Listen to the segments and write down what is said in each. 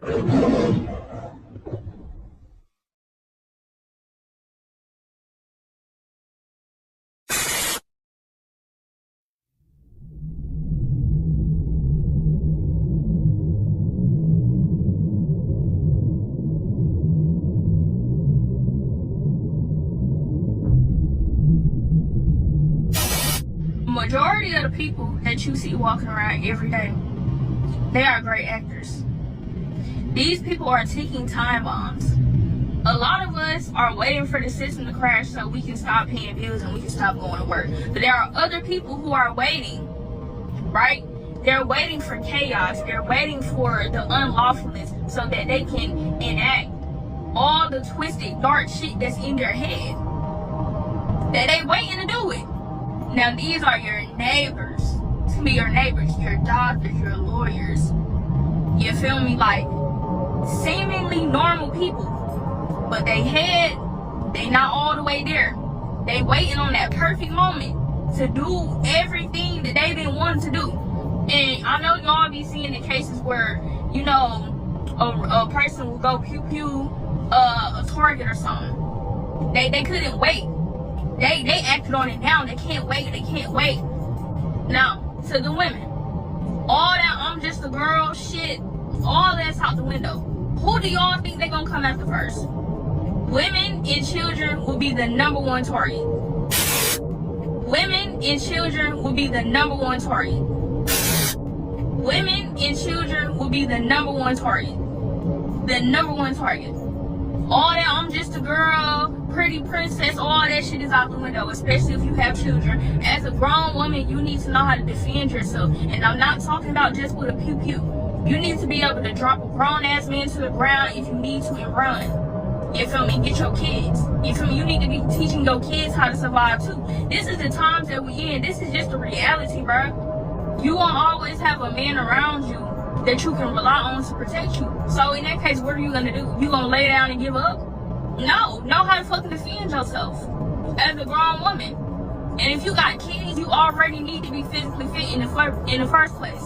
Majority of the people that you see walking around every day, they are great actors. These people are ticking time bombs. A lot of us are waiting for the system to crash so we can stop paying bills and we can stop going to work. But there are other people who are waiting, right? They're waiting for chaos. They're waiting for the unlawfulness so that they can enact all the twisted, dark shit that's in their head. That they waiting to do it. Now these are your neighbors. To be your neighbors, your doctors, your lawyers. You feel me? Like seemingly normal people, but they not all the way there. They waiting on that perfect moment to do everything that they've been wanting to do. And I know y'all be seeing the cases where, you know, a person will go pew pew a target or something. They couldn't wait. They acted on it now. They can't wait. They can't wait. Now, to the women, all that I'm just a girl shit, all that's out the window. Who do y'all think they gonna come after first? Women and children will be the #1 target. Women and children will be the #1 target. Women and children will be the #1 target. The #1 target. All that I'm just a girl, pretty princess, all that shit is out the window, especially if you have children. As a grown woman, you need to know how to defend yourself. And I'm not talking about just with a pew pew. You need to be able to drop a grown ass man to the ground if you need to and run. You feel me? Get your kids. You feel me? You need to be teaching your kids how to survive too. This is the times that we in. This is just the reality, bro. You won't always have a man around you that you can rely on to protect you. So in that case, what are you gonna do? You gonna lay down and give up? No, know how to fucking defend yourself as a grown woman. And if you got kids, you already need to be physically fit in the first place.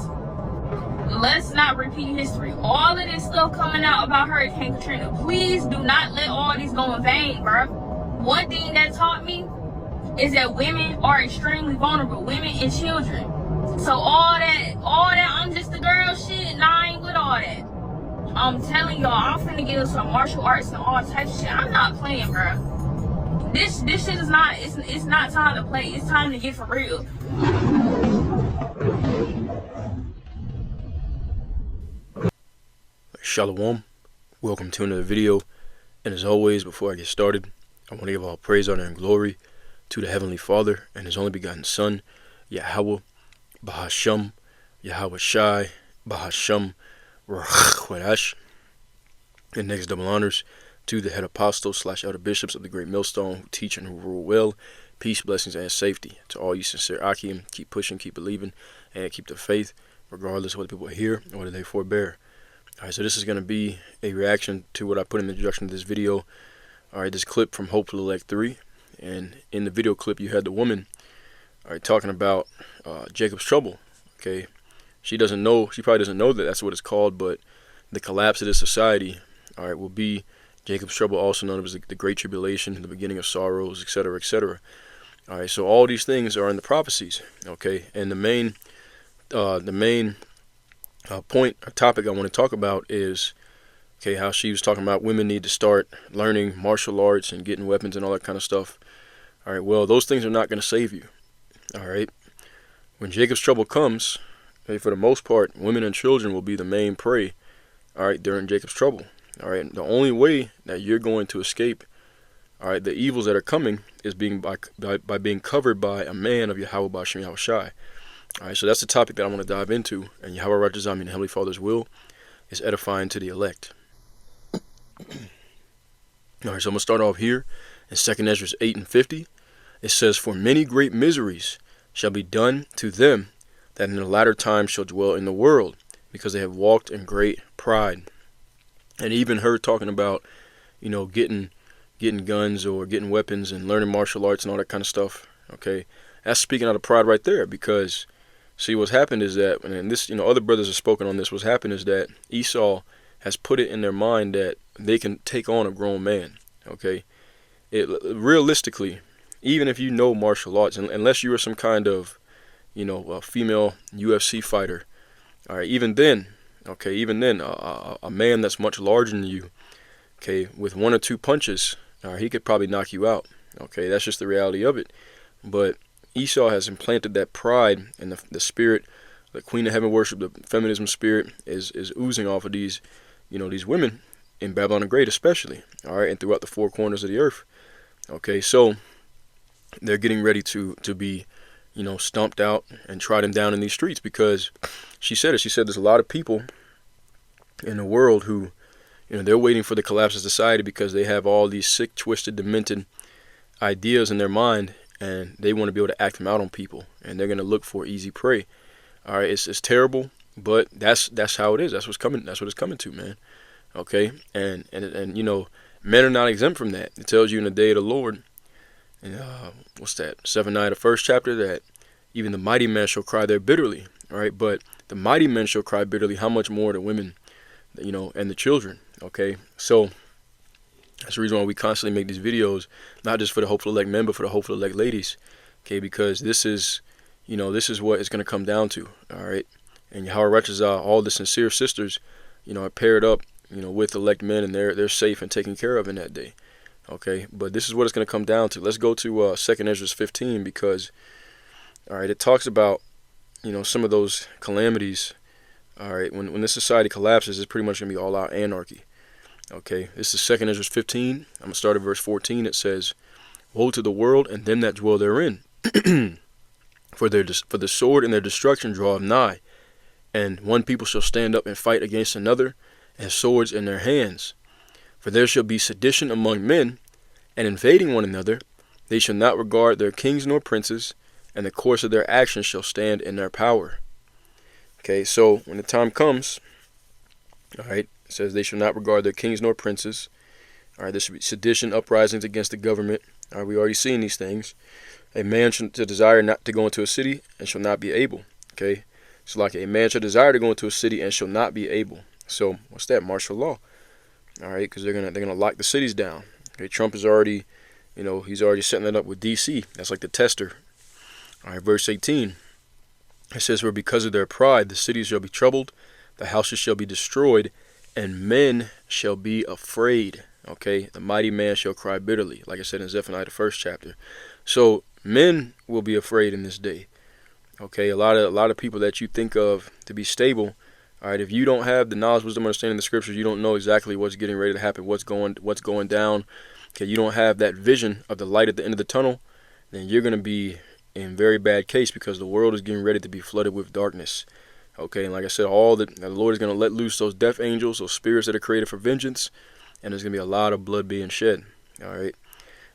Let's not repeat history. All of this stuff coming out about Hurricane Katrina, please do not let all this go in vain, bro. One thing that taught me is that women are extremely vulnerable, women and children. So all that I'm just a girl shit, nah, I ain't with all that. I'm telling y'all, I'm finna get some martial arts and all types of shit. I'm not playing, bro. This shit is not, it's not time to play. It's time to get for real. Shalom. Welcome to another video. And as always, before I get started, I want to give all praise, honor, and glory to the Heavenly Father and His only begotten Son, Yahweh, Bahasham, Yahweh Shai, Bahasham, Rakhwadash. And next, double honors to the head apostles / elder bishops of the Great Millstone who teach and who rule well. Peace, blessings, and safety. To all you sincere Akim, keep pushing, keep believing, and keep the faith, regardless of what people hear or whether they forbear. Alright, so this is going to be a reaction to what I put in the introduction to this video. Alright, this clip from Hopeful Elect 3. And in the video clip, you had the woman, alright, talking about Jacob's Trouble. Okay, she probably doesn't know that that's what it's called, but the collapse of this society, alright, will be Jacob's Trouble, also known as the Great Tribulation, the beginning of sorrows, etc., etc. Alright, so all these things are in the prophecies. Okay, and the main point or topic I want to talk about is, okay, how she was talking about women need to start learning martial arts and getting weapons and all that kind of stuff. All right, well, those things are not going to save you. All right, when Jacob's Trouble comes, okay, for the most part, women and children will be the main prey, all right, during Jacob's Trouble. All right, the only way that you're going to escape, all right, the evils that are coming is by being covered by a man of Yahweh Bashim Yahweh Shai. All right, so that's the topic that I want to dive into. And Yahweh Rajazami, the Heavenly Father's will, is edifying to the elect. All right, so I'm going to start off here in 2 Ezra 8:50. It says, "For many great miseries shall be done to them that in the latter time shall dwell in the world, because they have walked in great pride." And even her talking about, you know, getting guns or getting weapons and learning martial arts and all that kind of stuff. Okay, that's speaking out of pride right there, because see, what's happened is that, and this, you know, other brothers have spoken on this, what's happened is that Esau has put it in their mind that they can take on a grown man. Okay, realistically, even if you know martial arts, unless you are some kind of, a female UFC fighter, all right, even then, a man that's much larger than you, okay, with one or two punches, he could probably knock you out. Okay, that's just the reality of it. But Esau has implanted that pride and the spirit, the Queen of Heaven worship, the feminism spirit is oozing off of these, these women in Babylon the Great especially, all right, and throughout the four corners of the earth. Okay, so they're getting ready to be, stomped out and trodden down in these streets, because she said there's a lot of people in the world who, they're waiting for the collapse of society because they have all these sick, twisted, demented ideas in their mind, and they want to be able to act them out on people, and they're going to look for easy prey. All right, it's terrible, but that's how it is. That's what's coming. That's what it's coming to, man. Okay, and men are not exempt from that. It tells you in the day of the Lord, what's that? 7:9, the first chapter, that even the mighty man shall cry there bitterly. All right, but the mighty men shall cry bitterly. How much more the women, and the children. Okay, so that's the reason why we constantly make these videos, not just for the hopeful elect men, but for the hopeful elect ladies. Okay, because this is what it's going to come down to. All right, and Yahweh Ratchazah, all the sincere sisters, are paired up, with elect men, and they're safe and taken care of in that day. Okay, but this is what it's going to come down to. Let's go to 2nd Ezra 15, because, all right, it talks about, some of those calamities. All right, when this society collapses, it's pretty much going to be all out anarchy. Okay, this is 2nd Ezra 15. I'm going to start at verse 14. It says, "Woe to the world and them that dwell therein, for the sword and their destruction draweth nigh, and one people shall stand up and fight against another, and swords in their hands. For there shall be sedition among men, and invading one another. They shall not regard their kings nor princes, and the course of their actions shall stand in their power." Okay, so when the time comes, all right, it says they shall not regard their kings nor princes. All right, there should be sedition, uprisings against the government. All right, we already seen these things. A man should desire not to go into a city and shall not be able. Okay, so like a man shall desire to go into a city and shall not be able. So what's that? Martial law. All right, because they're gonna lock the cities down. Okay, Trump is already, he's already setting that up with D.C. That's like the tester. All right, verse 18. It says, "For because of their pride, the cities shall be troubled, the houses shall be destroyed, and men shall be afraid." Okay, the mighty man shall cry bitterly, like I said in Zephaniah, the first chapter. So men will be afraid in this day. Okay, a lot of people that you think of to be stable. All right, if you don't have the knowledge, wisdom, understanding the scriptures, you don't know exactly what's getting ready to happen, what's going down. Okay, you don't have that vision of the light at the end of the tunnel, then you're going to be in very bad case, because the world is getting ready to be flooded with darkness. Okay, and like I said, the Lord is going to let loose those death angels, those spirits that are created for vengeance, and there's going to be a lot of blood being shed. All right,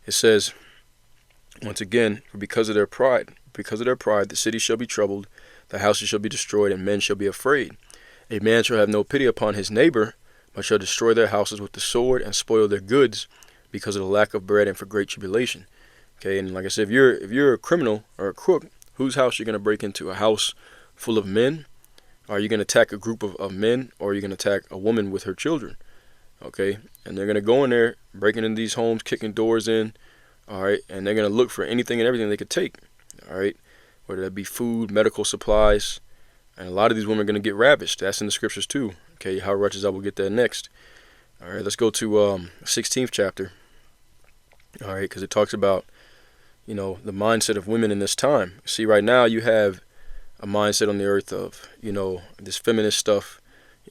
it says, once again, because of their pride, the city shall be troubled, the houses shall be destroyed, and men shall be afraid. A man shall have no pity upon his neighbor, but shall destroy their houses with the sword and spoil their goods, because of the lack of bread and for great tribulation. Okay, and like I said, if you're a criminal or a crook, whose house you're going to break into? A house full of men? Are you going to attack a group of men, or are you going to attack a woman with her children? Okay, and they're going to go in there, breaking into these homes, kicking doors in, all right, and they're going to look for anything and everything they could take, all right, whether that be food, medical supplies, and a lot of these women are going to get ravished. That's in the scriptures too. Okay, how righteous I will get that next. All right, let's go to 16th chapter. All right, because it talks about, the mindset of women in this time. See, right now you have a mindset on the earth of, this feminist stuff.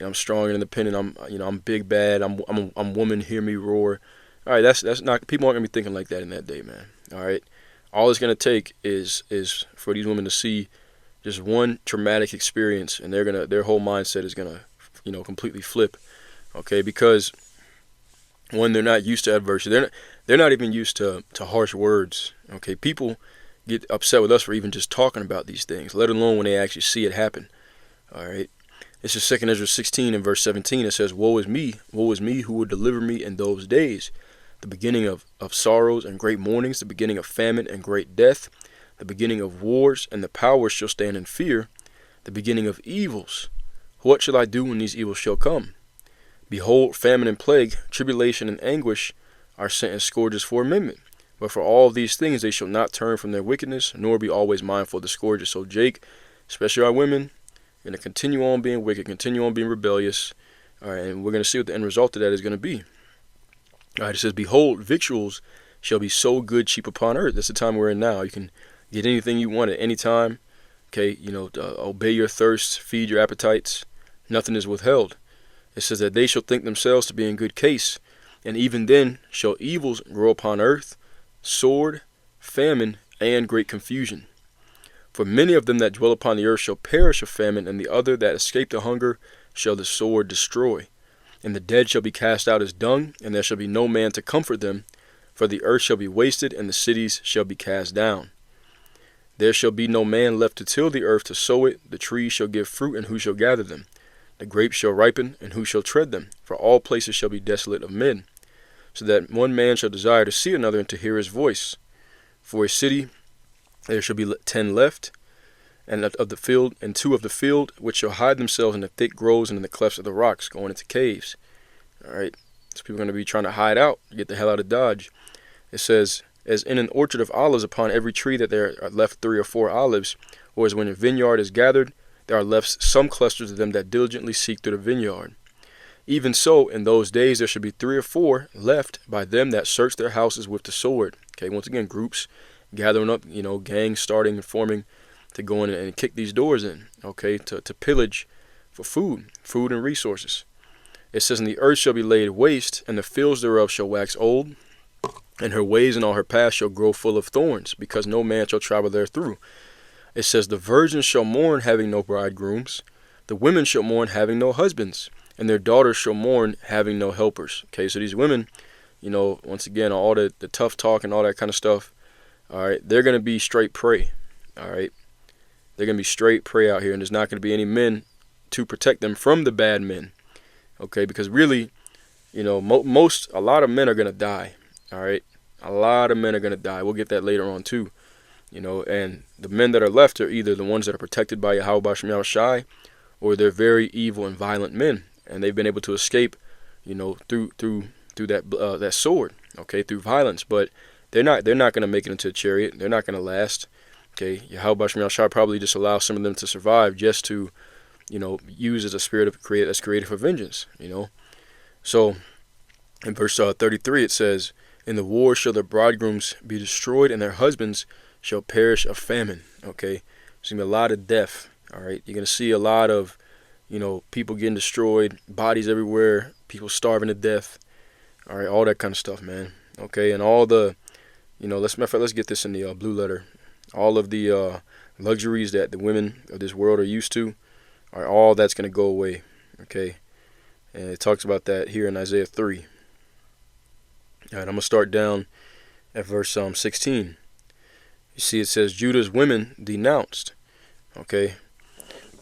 I'm strong and independent. I'm big bad. I'm woman. Hear me roar. All right, that's not. People aren't gonna be thinking like that in that day, man. All right, all it's gonna take is for these women to see just one traumatic experience, and their whole mindset is gonna, completely flip. Okay, because one, they're not used to adversity. They're not even used to harsh words. Okay, people get upset with us for even just talking about these things, let alone when they actually see it happen. All right, this is 2nd Ezra 16 and verse 17. It says, woe is me, who will deliver me in those days, the beginning of sorrows and great mournings, the beginning of famine and great death, the beginning of wars, and the powers shall stand in fear, the beginning of evils. What shall I do when these evils shall come? Behold, famine and plague, tribulation and anguish are sent as scourges for amendment. But for all these things they shall not turn from their wickedness, nor be always mindful of the scourges. So Jake, especially our women, going to continue on being wicked, continue on being rebellious. All right, and we're going to see what the end result of that is going to be. All right, it says, behold, victuals shall be so good cheap upon earth. That's the time we're in now. You can get anything you want at any time. Okay, obey your thirst, feed your appetites. Nothing is withheld. It says that they shall think themselves to be in good case, and even then shall evils grow upon earth, sword, famine, and great confusion. For many of them that dwell upon the earth shall perish of famine, and the other that escape the hunger shall the sword destroy. And the dead shall be cast out as dung, and there shall be no man to comfort them. For the earth shall be wasted, and the cities shall be cast down. There shall be no man left to till the earth to sow it. The trees shall give fruit, and who shall gather them? The grapes shall ripen, and who shall tread them? For all places shall be desolate of men. So that one man shall desire to see another, and to hear his voice. For a city there shall be 10 left, and of the field, and 2 of the field, which shall hide themselves in the thick groves and in the clefts of the rocks, going into caves. All right, so people are going to be trying to hide out, get the hell out of Dodge. It says, as in an orchard of olives, upon every tree that there are left 3 or 4 olives, or as when a vineyard is gathered, there are left some clusters of them that diligently seek through the vineyard. Even so, in those days there should be 3 or 4 left by them that search their houses with the sword. Okay, once again, groups gathering up, gangs starting and forming to go in and kick these doors in, okay, to pillage for food and resources. It says, and the earth shall be laid waste, and the fields thereof shall wax old, and her ways and all her paths shall grow full of thorns, because no man shall travel therethrough. It says, the virgins shall mourn, having no bridegrooms. The women shall mourn, having no husbands, and their daughters shall mourn, having no helpers. Okay, so these women, once again, all the tough talk and all that kind of stuff, all right, they're going to be straight prey, all right? They're going to be straight prey out here, and there's not going to be any men to protect them from the bad men, okay? Because really, a lot of men are going to die, all right? A lot of men are going to die. We'll get that later on too, and the men that are left are either the ones that are protected by Yahweh B'Shem Yahushai, or they're very evil and violent men, and they've been able to escape, through that sword, okay, through violence. But they're not going to make it into a chariot. They're not going to last. Okay, Yahweh B'Shem Yahushua probably just allows some of them to survive, just to, use as a spirit of creative for vengeance. So in verse 33 it says, in the war shall their bridegrooms be destroyed, and their husbands shall perish of famine. Okay, there's gonna be a lot of death. All right, you're gonna see a lot of, people getting destroyed, bodies everywhere, people starving to death. All right, all that kind of stuff, man. Okay, and all the, let's get this in the blue letter. All of the luxuries that the women of this world are used to, all that's going to go away. Okay, and it talks about that here in Isaiah 3. All right, I'm going to start down at verse 16. You see, it says, Judah's women denounced. Okay,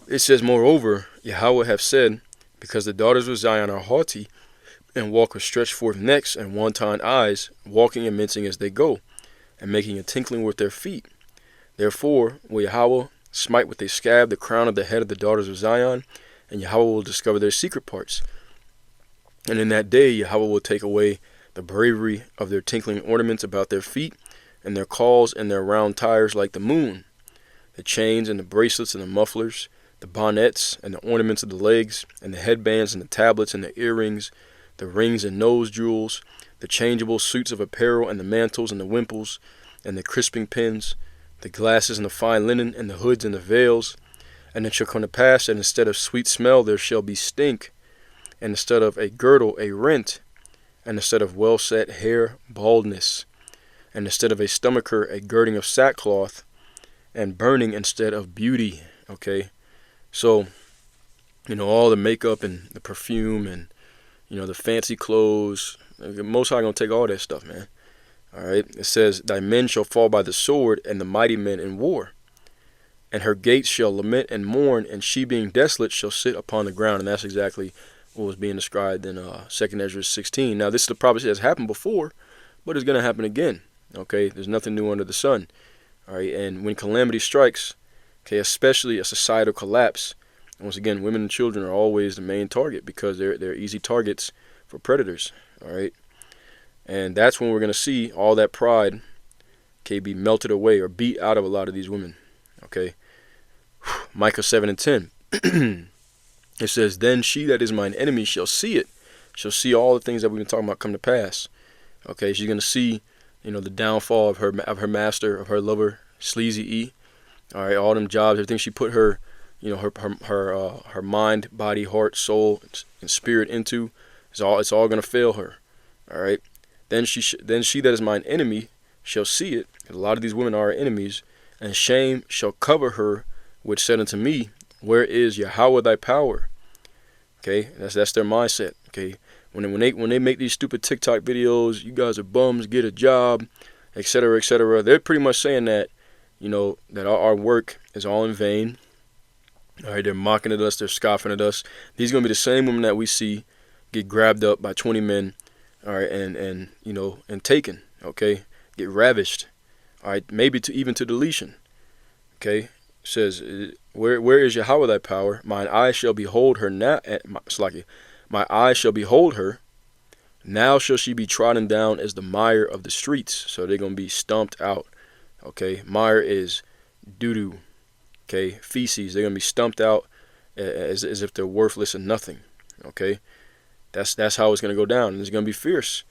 it says, moreover, Yahweh hath said, because the daughters of Zion are haughty, and walk with stretched forth necks and wanton eyes, walking and mincing as they go, and making a tinkling with their feet. Therefore will Yahweh smite with a scab the crown of the head of the daughters of Zion, and Yahweh will discover their secret parts. And in that day Yahweh will take away the bravery of their tinkling ornaments about their feet, and their calls and their round tires like the moon, the chains and the bracelets and the mufflers, the bonnets and the ornaments of the legs, and the headbands and the tablets and the earrings, the rings and nose jewels, the changeable suits of apparel, and the mantles and the wimples, and the crisping pins, the glasses and the fine linen, and the hoods and the veils. And it shall come to pass that instead of sweet smell there shall be stink, and instead of a girdle a rent, and instead of well set hair baldness, and instead of a stomacher a girding of sackcloth, and burning instead of beauty. Okay, so all the makeup and the perfume and the fancy clothes, Most High gonna take all that stuff, man. All right, it says, thy men shall fall by the sword, and the mighty men in war. And her gates shall lament and mourn, and she being desolate shall sit upon the ground. And that's exactly what was being described in 2 Ezra 16. Now, this is the prophecy that's happened before, but it's going to happen again. Okay, there's nothing new under the sun. All right, and when calamity strikes, okay, especially a societal collapse, Once again, women and children are always the main target because they're easy targets for predators. All right, and that's when we're gonna see all that pride, okay, be melted away or beat out of a lot of these women. Okay, Micah 7:10. It says, "Then she that is mine enemy shall see it." She'll see all the things that we've been talking about come to pass. Okay, she's gonna see, the downfall of her master, of her lover, Sleazy E. All right, all them jobs, everything she put her, her mind, body, heart, soul, and spirit into, it's all gonna fail her. All right, then she that is mine enemy shall see it. A lot of these women are our enemies, and shame shall cover her, which said unto me, where is Yahweh thy power? Okay, that's their mindset. Okay, when they make these stupid TikTok videos, you guys are bums, get a job, etc., etc. They're pretty much saying that, that our work is all in vain. All right, they're mocking at us, they're scoffing at us. These are gonna be the same women that we see get grabbed up by 20 men, all right, and taken. Okay, get ravished. All right, maybe even to deletion. Okay, it says, where is Yahweh thy power? Mine eye shall behold her now. My eye shall behold her. Now shall she be trodden down as the mire of the streets. So they're gonna be stomped out. Okay, mire is doo-doo. Okay, feces. They're gonna be stumped out as if they're worthless and nothing. Okay, that's how it's gonna go down, and it's gonna be fierce.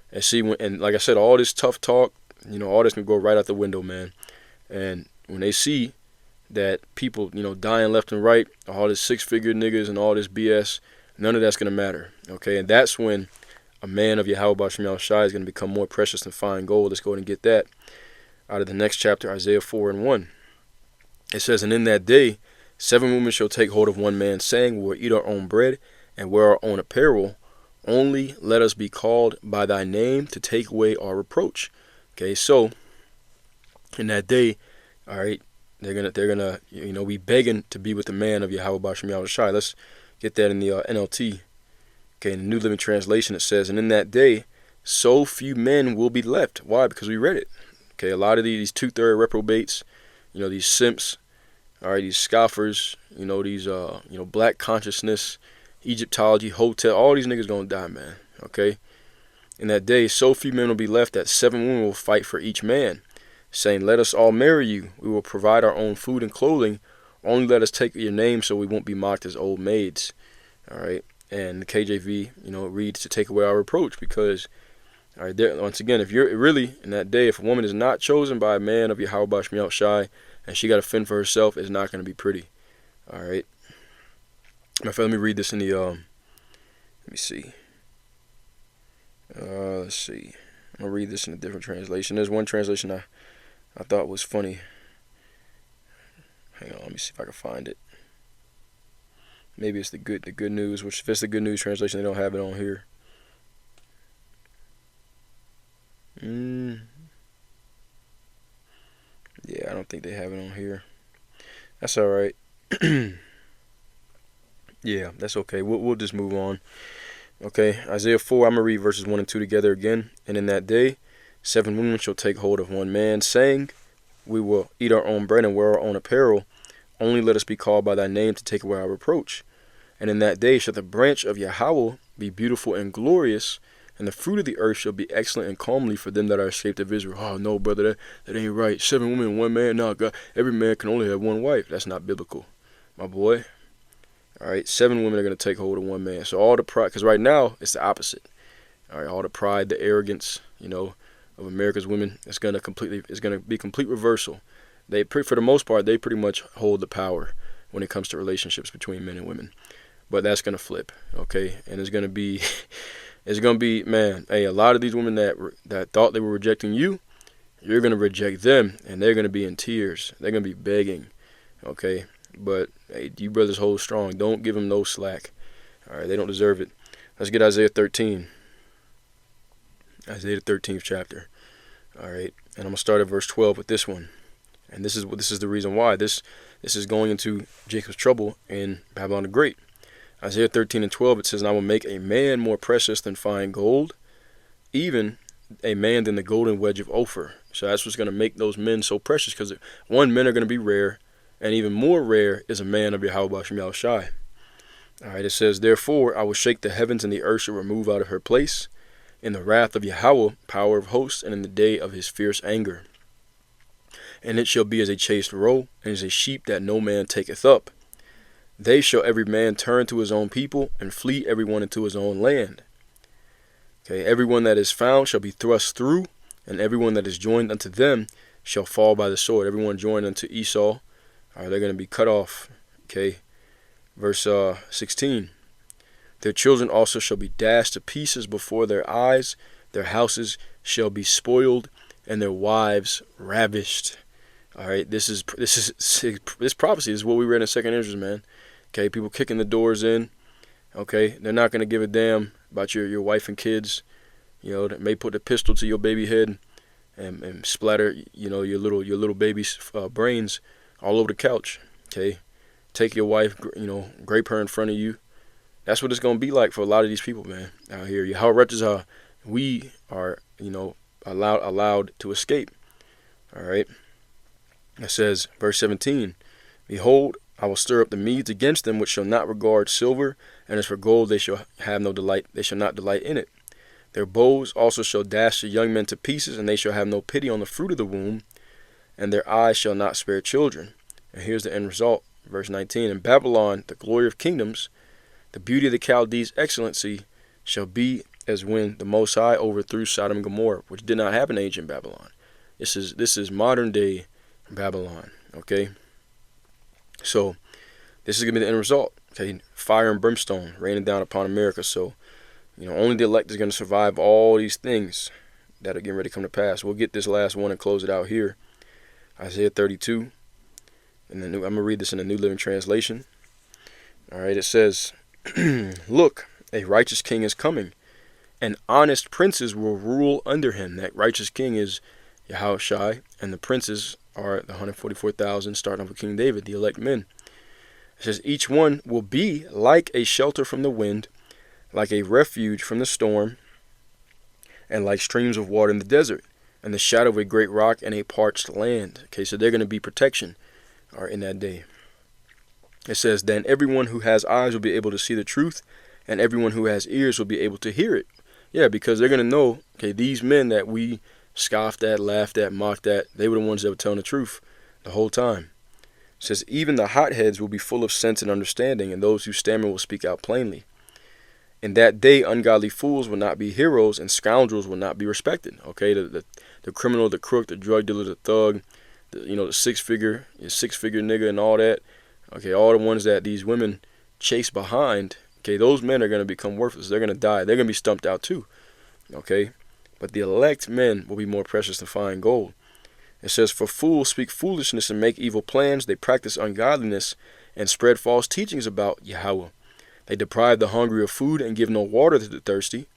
And like I said, all this tough talk, all this can go right out the window, man. And when they see that people, dying left and right, all this 6-figure niggas and all this BS, none of that's gonna matter. Okay, and that's when a man of Yahweh B'Shem Yahushai is gonna become more precious than fine gold. Let's go ahead and get that out of the next chapter, Isaiah 4:1. It says, "And in that day 7 women shall take hold of one man, saying, we will eat our own bread and wear our own apparel. Only let us be called by thy name to take away our reproach." Okay, so in that day, all right, they're gonna be begging to be with the man of Yahweh B'Shem Yahushai. Let's get that in the NLT. Okay, in the New Living Translation it says, "And in that day, so few men will be left." Why? Because we read it. Okay, a lot of these 2/3 reprobates, these simps, all right, these scoffers, these black consciousness, Egyptology, hotel, all these niggas gonna die, man. Okay, in that day, so few men will be left that 7 women will fight for each man, saying, "Let us all marry you. We will provide our own food and clothing. Only let us take your name so we won't be mocked as old maids." All right, and the KJV, reads to take away our reproach, because, all right, once again, if you're really in that day, if a woman is not chosen by a man of Yahweh B'Shem Yahushai and she got to fend for herself, it's not going to be pretty. All right. Matter of fact, let me read this in the let me see. Let's see. I'm gonna read this in a different translation. There's one translation I thought was funny. Hang on, let me see if I can find it. Maybe it's the good news, which if it's the Good News translation, they don't have it on here. Yeah, I don't think they have it on here. That's all right. Yeah, that's okay. We'll just move on. Okay, Isaiah 4, I'm going to read verses 1 and 2 together again. "And in that day, 7 women shall take hold of one man, saying, we will eat our own bread and wear our own apparel. Only let us be called by thy name to take away our reproach. And in that day shall the branch of Yahweh be beautiful and glorious, and the fruit of the earth shall be excellent and comely for them that are escaped of Israel." Oh, no, brother, that ain't right. 7 women and 1 man. No, God, every man can only have 1 wife. That's not biblical, my boy. All right, 7 women are going to take hold of 1 man. So all the pride, because right now it's the opposite. All right, all the pride, the arrogance, of America's women, it's going to be complete reversal. They, for the most part, they pretty much hold the power when it comes to relationships between men and women. But that's going to flip, okay? And it's going to be, man, hey, a lot of these women that thought they were rejecting you, you're going to reject them, and they're going to be in tears. They're going to be begging, okay? But, hey, you brothers hold strong. Don't give them no slack. All right, they don't deserve it. Let's get Isaiah 13. Isaiah 13th chapter. All right, and I'm going to start at verse 12 with this one. And this is the reason why. This is going into Jacob's trouble in Babylon the Great. Isaiah 13:12, it says, "And I will make a man more precious than fine gold, even a man than the golden wedge of Ophir." So that's what's going to make those men so precious, because 1, men are going to be rare, and even more rare is a man of Yahweh Ba'ashem Yahushai. All right, it says, therefore I will shake the heavens, and the earth shall remove out of her place, in the wrath of Yahweh, power of hosts, and in the day of his fierce anger. And it shall be as a chased roe, and as a sheep that no man taketh up. They shall every man turn to his own people, and flee every one into his own land. Okay, everyone that is found shall be thrust through, and everyone that is joined unto them shall fall by the sword. Everyone joined unto Esau, they're going to be cut off. Okay, verse 16. Their children also shall be dashed to pieces before their eyes. Their houses shall be spoiled, and their wives ravished. All right, this prophecy is what we read in 2nd Ezra, man. Okay, people kicking the doors in. Okay, they're not going to give a damn about your wife and kids. You know, they may put a pistol to your baby head and splatter, you know, your little baby's brains all over the couch. Okay, take your wife, you know, grape her in front of you. That's what it's going to be like for a lot of these people, man, out here. How wretched are we are, you know, allowed to escape. All right. It says, verse 17, behold, I will stir up the Medes against them, which shall not regard silver, and as for gold they shall have no delight, they shall not delight in it. Their bows also shall dash the young men to pieces, and they shall have no pity on the fruit of the womb, and their eyes shall not spare children. And here's the end result, verse 19, in Babylon, the glory of kingdoms, the beauty of the Chaldees' excellency, shall be as when the Most High overthrew Sodom and Gomorrah, which did not happen in ancient Babylon. This is modern day Babylon. Okay, so this is gonna be the end result. Okay, fire and brimstone raining down upon America. So, you know, only the elect is gonna survive all these things that are getting ready to come to pass. We'll get this last one and close it out here. Isaiah 32, and I'm gonna read this in the New Living Translation. All right, it says, "Look, a righteous king is coming, and honest princes will rule under him." That righteous king is Yahushai, and the princes are the 144,000, starting off with King David, the elect men. It says, each one will be like a shelter from the wind, like a refuge from the storm, and like streams of water in the desert, and the shadow of a great rock and a parched land. Okay, so they're going to be protection in that day. It says, then everyone who has eyes will be able to see the truth, and everyone who has ears will be able to hear it. Yeah, because they're going to know, okay, these men that we scoffed at, laughed at, mocked at, they were the ones that were telling the truth the whole time. It says, even the hotheads will be full of sense and understanding, and those who stammer will speak out plainly. In that day, ungodly fools will not be heroes, and scoundrels will not be respected. Okay, the criminal, the crook, the drug dealer, the thug, the six-figure nigga and all that. Okay, all the ones that these women chase behind, okay, those men are going to become worthless. They're going to die. They're going to be stumped out too. Okay, but the elect men will be more precious than fine gold. It says, for fools speak foolishness and make evil plans. They practice ungodliness and spread false teachings about Yahweh. They deprive the hungry of food and give no water to the thirsty.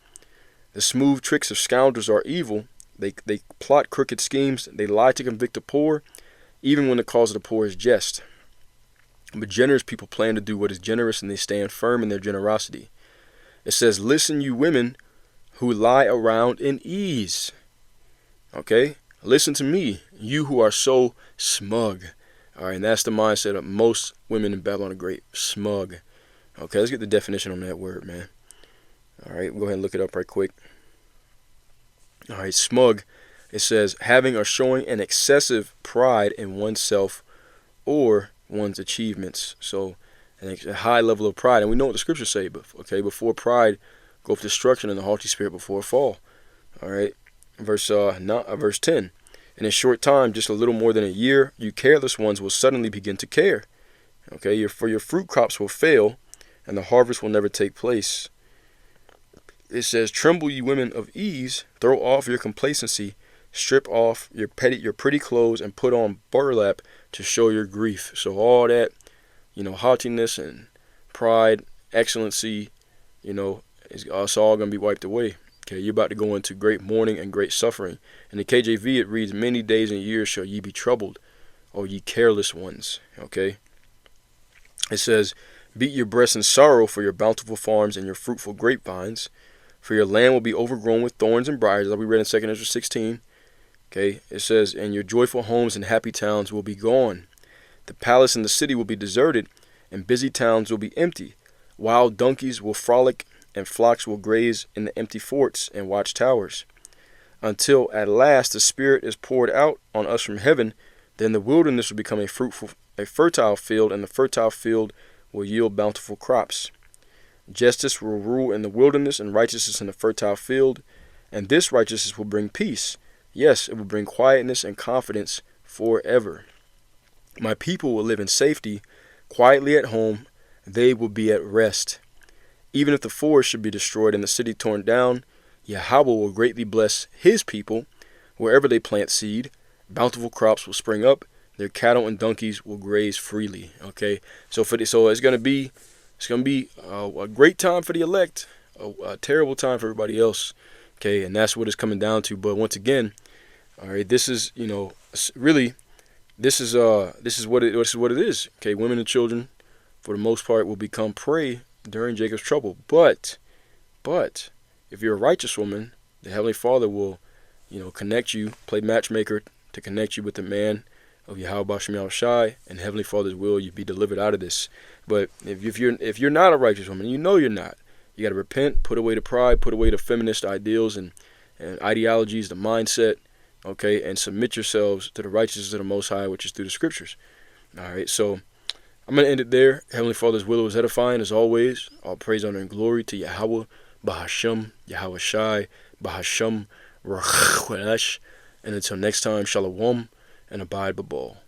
The smooth tricks of scoundrels are evil. They plot crooked schemes. They lie to convict the poor, even when the cause of the poor is just. But generous people plan to do what is generous, and they stand firm in their generosity. It says, listen, you women who lie around in ease. Okay? Listen to me, you who are so smug. All right, and that's the mindset of most women in Babylon the Great, smug. Okay, let's get the definition on that word, man. All right, we'll go ahead and look it up right quick. All right, smug, it says having or showing an excessive pride in oneself or one's achievements. So a high level of pride, and we know what the scriptures say, but okay, before pride goeth destruction, and the haughty spirit before a fall. All right, verse 10. In a short time, just a little more than a year, you careless ones will suddenly begin to care. Okay, for your fruit crops will fail, and the harvest will never take place. It says, tremble, ye women of ease, throw off your complacency, strip off your pretty clothes, and put on burlap to show your grief. So all that, haughtiness and pride, excellency, it's all going to be wiped away. Okay, you're about to go into great mourning and great suffering. In the KJV, it reads, many days and years shall ye be troubled, O ye careless ones. Okay, it says, beat your breasts in sorrow for your bountiful farms and your fruitful grapevines, for your land will be overgrown with thorns and briars, like we read in 2 Ezra 16. Okay, it says, and your joyful homes and happy towns will be gone. The palace and the city will be deserted, and busy towns will be empty. Wild donkeys will frolic, and flocks will graze in the empty forts and watchtowers. Until at last the Spirit is poured out on us from heaven, then the wilderness will become a fertile field, and the fertile field will yield bountiful crops. Justice will rule in the wilderness, and righteousness in the fertile field, and this righteousness will bring peace. Yes, it will bring quietness and confidence forever. My people will live in safety, quietly at home. They will be at rest. Even if the forest should be destroyed and the city torn down, Yahweh will greatly bless his people. Wherever they plant seed, bountiful crops will spring up. Their cattle and donkeys will graze freely. Okay, so it's gonna be a great time for the elect, a terrible time for everybody else. Okay, and that's what it's coming down to. But once again, all right, this is really this is what it is. Okay, women and children, for the most part, will become prey during Jacob's trouble. But if you're a righteous woman, the Heavenly Father will, connect you, play matchmaker to connect you with the man of Yahweh Bashem Yahushai, and Heavenly Father's will, you be delivered out of this. But if you're not a righteous woman, you're not. You got to repent, put away the pride, put away the feminist ideals and ideologies, the mindset, okay, and submit yourselves to the righteousness of the Most High, which is through the Scriptures. All right, so I'm going to end it there. Heavenly Father's will is edifying, as always. All praise, honor, and glory to Yahweh, Bahashem, Yahweh Shai, Bahashem, Rach, and until next time, Shalom, and abide Babal.